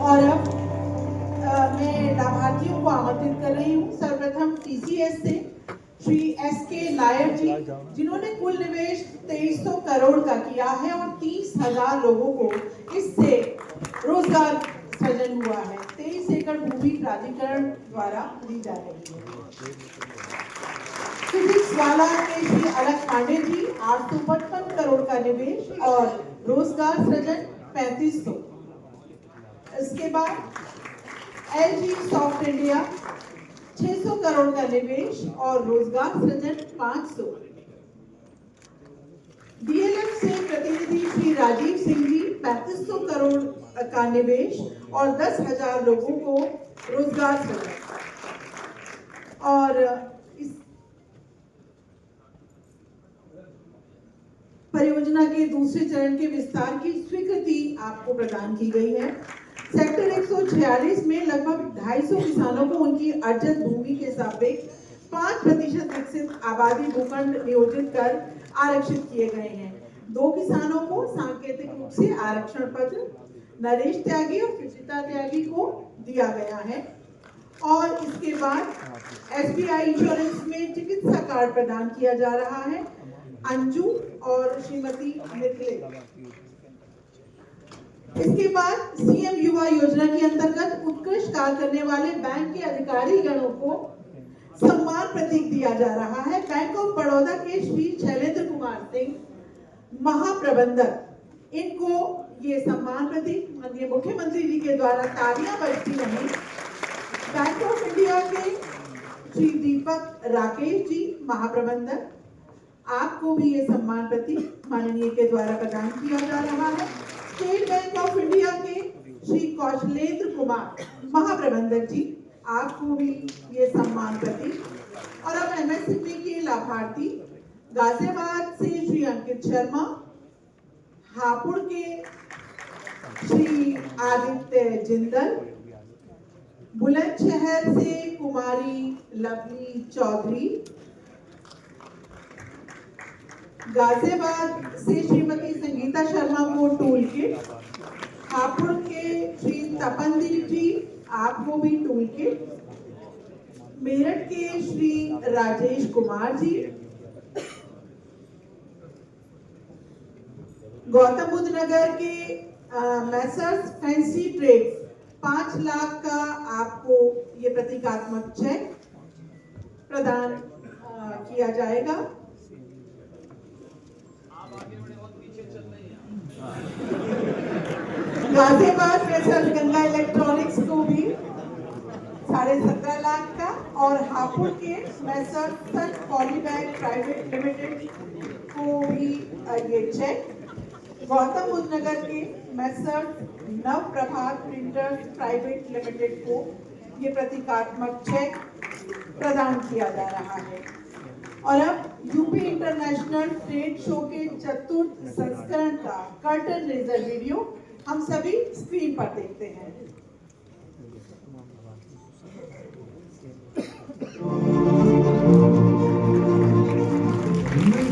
और अब मैं लाभार्थियों को आमंत्रित कर रही हूँ। सर्वप्रथम टीसीएस से श्री एसके नायर जी, जिन्होंने कुल निवेश 2300 करोड़ का किया है और 30,000 लोगों को इससे रोजगार सृजन हुआ है। 23 एकड़ भूमि प्राधिकरण द्वारा दी जा रही है। फिजिक्स वाला के श्री अलक पांडे जी 855 करोड़ का निवेश और रोजगार सृजन 3500। इसके बाद एलजी सॉफ्ट इंडिया 600 करोड़ का निवेश और रोजगार सृजन 500। डीएलएफ से प्रतिनिधि श्री राजीव सिंह जी 3500 करोड़ का निवेश और 10,000 लोगों को रोजगार सृजन। और इस परियोजना के दूसरे चरण के विस्तार की स्वीकृति आपको प्रदान की गई है। सेक्टर 146 में लगभग 250 किसानों को उनकी अर्जित भूमि के सापेक्ष 5% विकसित आबादी भूखंड नियोजित कर आरक्षित किए गए हैं। 2 किसानों को सांकेतिक रूप से आरक्षण पत्र नरेश त्यागी और सुचिता त्यागी को दिया गया है। और इसके बाद एसबीआई इंश्योरेंस में चिकित्सा कार्ड प्रदान किया जा रहा है अंजू और श्रीमती मिथिले। इसके बाद सीएम युवा योजना के अंतर्गत उत्कृष्ट कार्य करने वाले बैंक के अधिकारी गणों को सम्मान प्रतीक दिया जा रहा है। बैंक ऑफ बड़ौदा के श्री शैलेंद्र कुमार सिंह महाप्रबंधक, इनको ये सम्मान प्रतीक माननीय मुख्यमंत्री जी के द्वारा तालियां बजती रही। बैंक ऑफ इंडिया के श्री दीपक राकेश जी महाप्रबंधक, आपको भी ये सम्मान प्रतीक माननीय के द्वारा प्रदान किया जा रहा है। स्टेट बैंक ऑफ इंडिया के श्री कौशलेंद्र कुमार महाप्रबंधक जी, आपको भी ये सम्मान प्रतीक। और अब एमएसएमई के लाभार्थी गाजियाबाद से श्री अंकित शर्मा, हापुड़ के श्री आदित्य जिंदल, बुलंदशहर से कुमारी लवली चौधरी, गाजियाबाद से श्रीमती संगीता शर्मा को टूल किट, हापुड़ के श्री तपनदीप जी, आपको भी टूल किट, मेरठ के श्री राजेश कुमार जी, गौतम बुद्ध नगर के मैसर्स फैंसी ट्रेड्स 5 लाख का आपको ये प्रतीकात्मक चेक प्रदान किया जाएगा। गाजियाबाद मैसर्स गंगा इलेक्ट्रॉनिक्स को भी 17.5 लाख का और हापुड़ के मैसर्स पॉलीबैग प्राइवेट लिमिटेड को भी ये चेक, गौतम बुद्ध नगर के मैसर्स नव प्रभात प्रिंटर्स प्राइवेट लिमिटेड को ये प्रतीकात्मक चेक प्रदान किया जा रहा है। और अब यूपी इंटरनेशनल ट्रेड शो के चतुर्थ संस्करण का कर्टन रेजर वीडियो हम सभी स्क्रीन पर देखते हैं।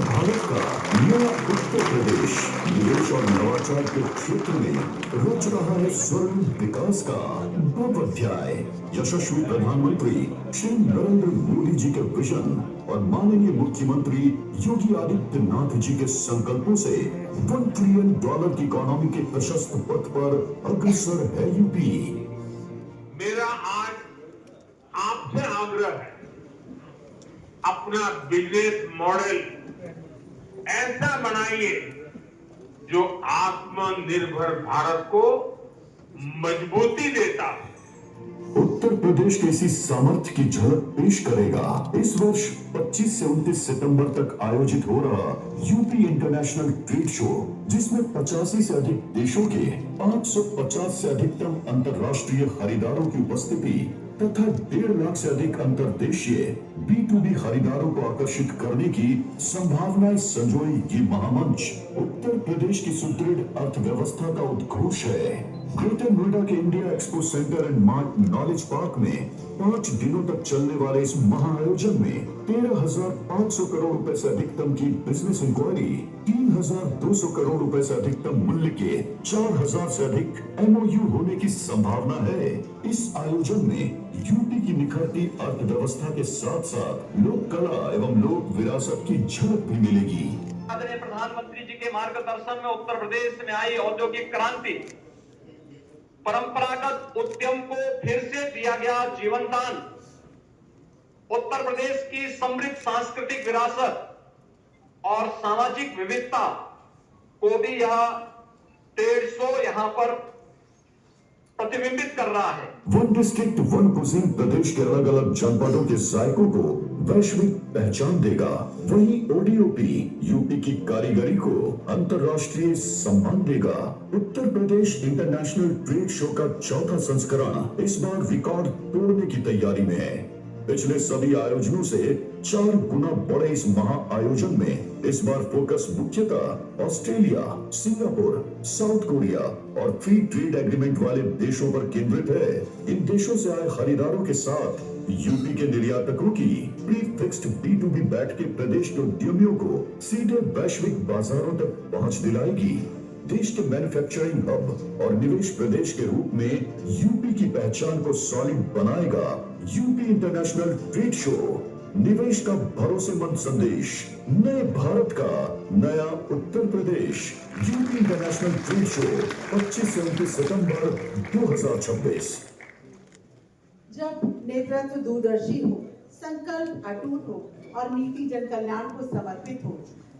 भारत का नया उत्तर प्रदेश निवेश और नवाचार के क्षेत्र में रच रहा है स्वर्ण विकास का नव अध्याय। यशस्वी प्रधानमंत्री श्री नरेंद्र मोदी जी के विजन और माननीय मुख्यमंत्री योगी आदित्यनाथ जी के संकल्पों से $1 ट्रिलियन की इकोनॉमी के प्रशस्त पथ पर अग्रसर है यूपी। मेरा आज आपसे आग्रह है, अपना बिजनेस मॉडल ऐसा बनाइए जो आत्मनिर्भर भारत को मजबूती देता है। उत्तर प्रदेश के इसी सामर्थ्य की झलक पेश करेगा इस वर्ष 25 से 29 सितंबर तक आयोजित हो रहा यूपी इंटरनेशनल ट्रेड शो, जिसमें 85 से अधिक देशों के 550 से अधिकतम अंतर्राष्ट्रीय खरीदारों की उपस्थिति तथा 1.5 लाख से अधिक अंतर्देशीय B2B खरीदारों को आकर्षित करने की संभावनाएं संजोए ये महामंच उत्तर प्रदेश की सुदृढ़ अर्थव्यवस्था का उद्घोष है। ग्रेटर नोएडा के India expo centre and mart knowledge park में 5 दिनों तक चलने वाले इस महाआयोजन में 13,500 करोड़ रुपए से अधिकतम की बिजनेस इंक्वायरी, 3,200 करोड़ रुपए से अधिकतम मूल्य के 4,000 से अधिक MOU होने की संभावना है। इस आयोजन में यूपी की निखरती अर्थव्यवस्था के साथ साथ लोक कला एवं लोक विरासत की झलक भी मिलेगी। आदरणीय प्रधानमंत्री जी के मार्गदर्शन में उत्तर प्रदेश में आई औद्योगिक क्रांति, परंपरागत उद्यम को फिर से दिया गया जीवन दान, उत्तर प्रदेश की समृद्ध सांस्कृतिक विरासत और सामाजिक विविधता को भी यह ट्रेड शो यहां पर प्रतिबिंबित कर रहा है। वन डिस्ट्रिक्ट वन कुजीन प्रदेश के अलग अलग जनपदों के जायकों को वैश्विक पहचान देगा। वहीं ODOP यूपी की कारीगरी को अंतर्राष्ट्रीय सम्मान देगा। Uttar Pradesh international trade show का चौथा संस्करण इस बार रिकॉर्ड तोड़ने की तैयारी में है। पिछले सभी आयोजनों से 4 गुना बड़े इस महाआयोजन में इस बार फोकस मुख्यतः ऑस्ट्रेलिया, सिंगापुर, साउथ कोरिया और फ्री ट्रेड एग्रीमेंट वाले देशों पर केंद्रित है। इन देशों से आए खरीदारों के साथ यूपी के निर्यातकों की प्री फिक्स्ड B2B बैठकें प्रदेश के उद्यमियों को सीधे वैश्विक बाजारों तक पहुंच दिलाएगी। देश के मैन्युफैक्चरिंग हब और निवेश प्रदेश के रूप में यूपी की पहचान को सॉलिड बनाएगा। यूपी इंटरनेशनल ट्रेड शो, निवेश का भरोसेमंद संदेश, नए भारत का नया Uttar Pradesh. UP international trade show 25 से 29 सितंबर 2026। जब नेतृत्व दूरदर्शी हो, संकल्प अटूट हो और नीति जन कल्याण को समर्पित हो,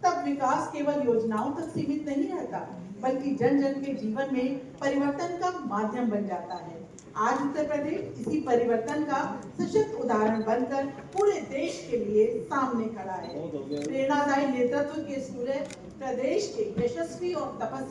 तब विकास केवल योजनाओं तक सीमित नहीं रहता, बल्कि जन जन के जीवन में परिवर्तन का माध्यम बन जाता है। आज उत्तर प्रदेश इसी परिवर्तन का सशक्त उदाहरण बनकर पूरे देश के लिए सामने खड़ा है। प्रेरणादायी नेतृत्व के सूर्य प्रदेश के यशस्वी और तपस्वी